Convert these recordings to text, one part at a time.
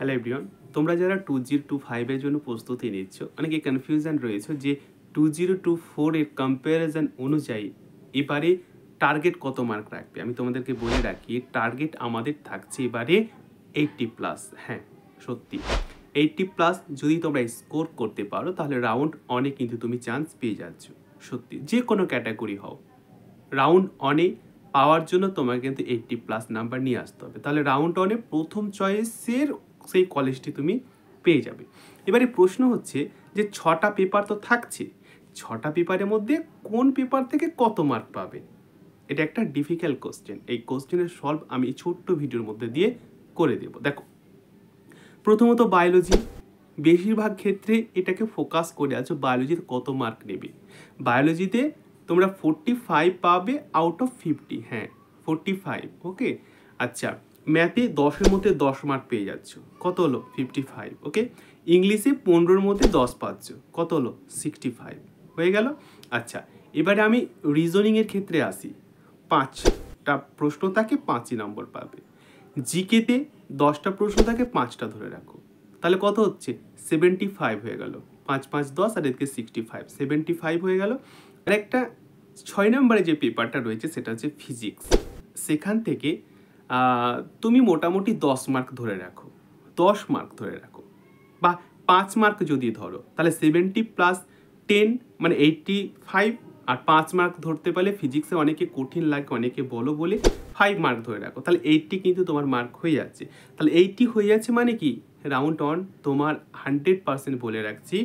Hello everyone, তোমরা যারা 2025 এর জন্য প্রস্তুতি নিচ্ছ, অনেকে কনফিউশন রয়েছে যে 2024 এর কম্প্যারিজন অনুযায়ী এবারে টার্গেট কত মার্ক রাখবে। আমি তোমাদেরকে বলে রাখি, টার্গেট আমাদের থাকছে এবারে 80+। হ্যাঁ, সত্যি 80+ যদি তোমরা স্কোর করতে পারো তাহলে রাউন্ড অনে কিন্তু তুমি চান্স পেয়ে যাচ্ছ। সত্যি যে কোনো ক্যাটাগরি হও, রাউন্ড অনে পাওয়ার জন্য তোমাকে কিন্তু 80+ নাম্বার নিয়ে আসতে হবে। তাহলে রাউন্ড অনে প্রথম চয়েসের সেই কলেজটি তুমি পেয়ে যাবে। এবারে প্রশ্ন হচ্ছে যে 6টা পেপার তো থাকছে, 6টা পেপারের মধ্যে কোন পেপার থেকে কত মার্ক পাবে। এটা একটা ডিফিকাল্ট কোশ্চেন। এই কোশ্চেনের সলভ আমি ছোট্ট ভিডিওর মধ্যে দিয়ে করে দেব। দেখো, প্রথমত বায়োলজি, বেশিরভাগ ক্ষেত্রে এটাকে ফোকাস করে আছো বায়োলজিতে কত মার্ক নেবে। বায়োলজিতে তোমরা 45 পাবে আউট অফ 50। হ্যাঁ, 45। ওকে, আচ্ছা, ম্যাথে 10-এর মধ্যে 10 মার্ক পেয়ে যাচ্ছ, কত হলো 55। ওকে, ইংলিশে 15-এর মধ্যে 10 পাচ্ছ, কত হলো 65। হয়ে গেল। আচ্ছা, এবারে আমি রিজনিংয়ের ক্ষেত্রে আসি। 5টা প্রশ্ন থাকে, 5ই নম্বর পাবে। জিকেতে 10টা প্রশ্ন থাকে, 5টা ধরে রাখো, তাহলে কত হচ্ছে 75 হয়ে গেল। 5 5 10 আর এদিকে 65, 75 হয়ে গেল। আর একটা 6 নম্বরে যে পেপারটা রয়েছে সেটা হচ্ছে ফিজিক্স। সেখান থেকে তুমি মোটামুটি 10 মার্ক ধরে রাখো, 10 মার্ক ধরে রাখো, বা 5 মার্ক যদি ধরো তাহলে 70+10 মানে 85, আর 5 মার্ক ধরতে পারলে ফিজিক্সে অনেকে কঠিন লাগে, অনেকে বলো বলে 5 মার্ক ধরে রাখো, তাহলে 80 কিন্তু তোমার মার্ক হয়ে যাচ্ছে। তাহলে 80 হয়ে যাচ্ছে মানে কি, রাউন্ড অন তোমার 100% বলে রাখছি,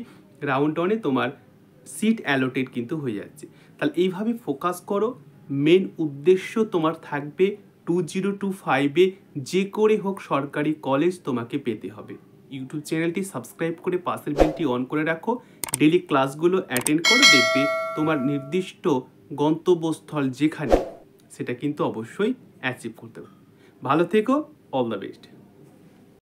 রাউন্ড অনে তোমার সিট অ্যালোটেড কিন্তু হয়ে যাচ্ছে। তাহলে এইভাবে ফোকাস করো। মেন উদ্দেশ্য তোমার থাকবে 2025-এ যে করে হোক সরকারি কলেজ তোমাকে পেতে হবে। ইউটিউব চ্যানেলটি সাবস্ক্রাইব করে পাশের বেলটি অন করে রাখো, ডেলি ক্লাসগুলো অ্যাটেন্ড করো, দেখবে তোমার নির্দিষ্ট গন্তব্যস্থল যেখানে সেটা কিন্তু অবশ্যই অ্যাচিভ করতে হবে। ভালো থেকো, অল দ্য বেস্ট।